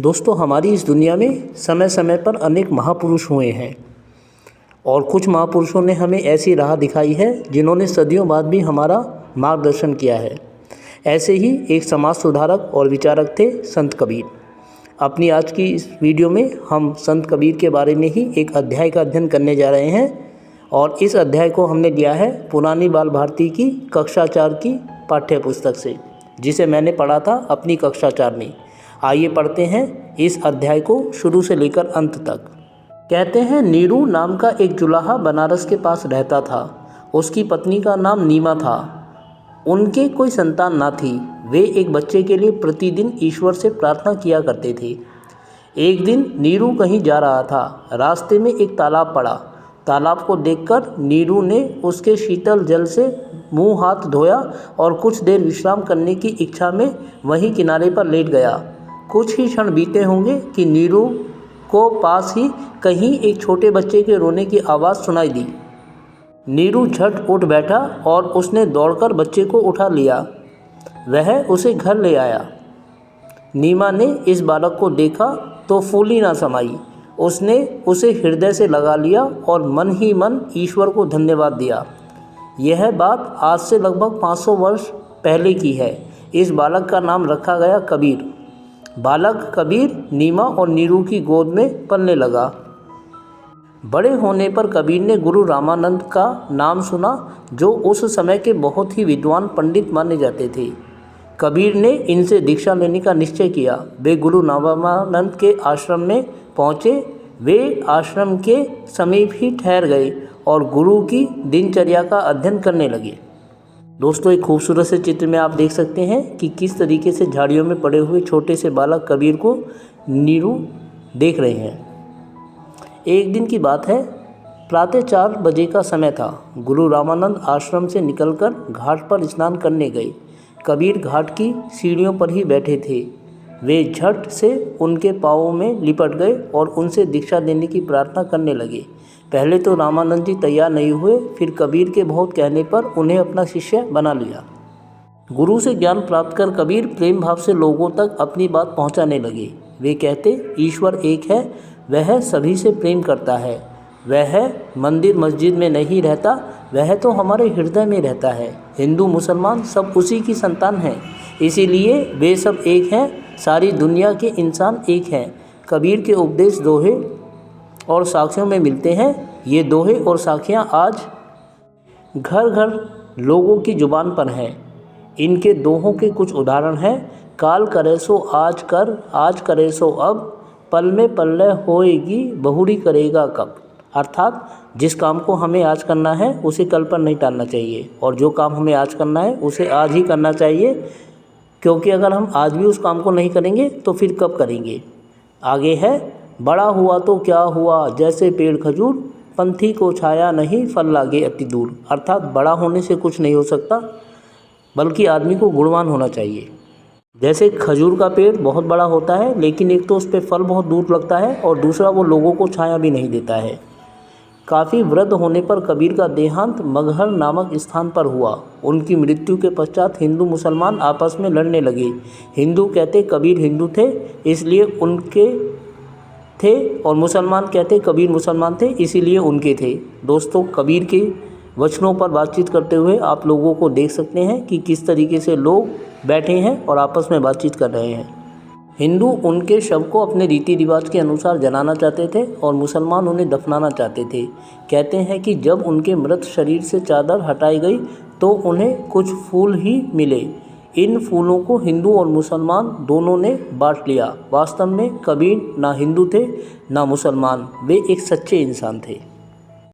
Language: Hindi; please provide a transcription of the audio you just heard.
दोस्तों, हमारी इस दुनिया में समय समय पर अनेक महापुरुष हुए हैं और कुछ महापुरुषों ने हमें ऐसी राह दिखाई है जिन्होंने सदियों बाद भी हमारा मार्गदर्शन किया है। ऐसे ही एक समाज सुधारक और विचारक थे संत कबीर। अपनी आज की इस वीडियो में हम संत कबीर के बारे में ही एक अध्याय का अध्ययन करने जा रहे हैं और इस अध्याय को हमने लिया है पुरानी बाल भारती की कक्षा 4 की पाठ्य पुस्तक से, जिसे मैंने पढ़ा था अपनी कक्षा 4 में। आइए पढ़ते हैं इस अध्याय को शुरू से लेकर अंत तक। कहते हैं, नीरू नाम का एक जुलाहा बनारस के पास रहता था। उसकी पत्नी का नाम नीमा था। उनके कोई संतान ना थी। वे एक बच्चे के लिए प्रतिदिन ईश्वर से प्रार्थना किया करते थे। एक दिन नीरू कहीं जा रहा था। रास्ते में एक तालाब पड़ा। तालाब को देखकर नीरू ने उसके शीतल जल से मुंह हाथ धोया और कुछ देर विश्राम करने की इच्छा में वहीं किनारे पर लेट गया। कुछ ही क्षण बीते होंगे कि नीरू को पास ही कहीं एक छोटे बच्चे के रोने की आवाज़ सुनाई दी। नीरू झट उठ बैठा और उसने दौड़कर बच्चे को उठा लिया। वह उसे घर ले आया। नीमा ने इस बालक को देखा तो फूली ना समाई। उसने उसे हृदय से लगा लिया और मन ही मन ईश्वर को धन्यवाद दिया। यह बात आज से लगभग 500 वर्ष पहले की है। इस बालक का नाम रखा गया कबीर। बालक कबीर नीमा और नीरू की गोद में पलने लगा। बड़े होने पर कबीर ने गुरु रामानंद का नाम सुना, जो उस समय के बहुत ही विद्वान पंडित माने जाते थे। कबीर ने इनसे दीक्षा लेने का निश्चय किया। वे गुरु रामानंद के आश्रम में पहुँचे। वे आश्रम के समीप ही ठहर गए और गुरु की दिनचर्या का अध्ययन करने लगे। दोस्तों, एक खूबसूरत से चित्र में आप देख सकते हैं कि किस तरीके से झाड़ियों में पड़े हुए छोटे से बालक कबीर को नीरू देख रहे हैं। एक दिन की बात है। प्रातः 4 बजे का समय था। गुरु रामानंद आश्रम से निकलकर घाट पर स्नान करने गए। कबीर घाट की सीढ़ियों पर ही बैठे थे। वे झट से उनके पाँवों में लिपट गए और उनसे दीक्षा देने की प्रार्थना करने लगे। पहले तो रामानंद जी तैयार नहीं हुए, फिर कबीर के बहुत कहने पर उन्हें अपना शिष्य बना लिया। गुरु से ज्ञान प्राप्त कर कबीर प्रेम भाव से लोगों तक अपनी बात पहुंचाने लगे। वे कहते, ईश्वर एक है, वह सभी से प्रेम करता है। वह मंदिर मस्जिद में नहीं रहता, वह तो हमारे हृदय में रहता है। हिंदू मुसलमान सब उसी की संतान हैं, इसीलिए वे सब एक हैं। सारी दुनिया के इंसान एक हैं। कबीर के उपदेश दोहे और साखियों में मिलते हैं। ये दोहे और साखियाँ आज घर घर लोगों की जुबान पर हैं। इनके दोहों के कुछ उदाहरण हैं। काल करे सो आज कर, आज करे सो अब, पल में पल्ले होएगी, बहुरी करेगा कब। अर्थात जिस काम को हमें आज करना है उसे कल पर नहीं टालना चाहिए, और जो काम हमें आज करना है उसे आज ही करना चाहिए, क्योंकि अगर हम आज भी उस काम को नहीं करेंगे तो फिर कब करेंगे। आगे है, बड़ा हुआ तो क्या हुआ, जैसे पेड़ खजूर, पंथी को छाया नहीं, फल लागे अति दूर। अर्थात बड़ा होने से कुछ नहीं हो सकता, बल्कि आदमी को गुणवान होना चाहिए। जैसे खजूर का पेड़ बहुत बड़ा होता है, लेकिन एक तो उस पर फल बहुत दूर लगता है और दूसरा वो लोगों को छाया भी नहीं देता है। काफ़ी वृद्ध होने पर कबीर का देहांत मगहर नामक स्थान पर हुआ। उनकी मृत्यु के पश्चात हिंदू मुसलमान आपस में लड़ने लगे। हिंदू कहते कबीर हिंदू थे, इसलिए उनके थे, और मुसलमान कहते कबीर मुसलमान थे, इसीलिए उनके थे। दोस्तों, कबीर के वचनों पर बातचीत करते हुए आप लोगों को देख सकते हैं कि किस तरीके से लोग बैठे हैं और आपस में बातचीत कर रहे हैं। हिंदू उनके शव को अपने रीति रिवाज के अनुसार जलाना चाहते थे और मुसलमान उन्हें दफनाना चाहते थे। कहते हैं कि जब उनके मृत शरीर से चादर हटाई गई तो उन्हें कुछ फूल ही मिले। इन फूलों को हिंदू और मुसलमान दोनों ने बांट लिया। वास्तव में कबीर ना हिंदू थे ना मुसलमान, वे एक सच्चे इंसान थे।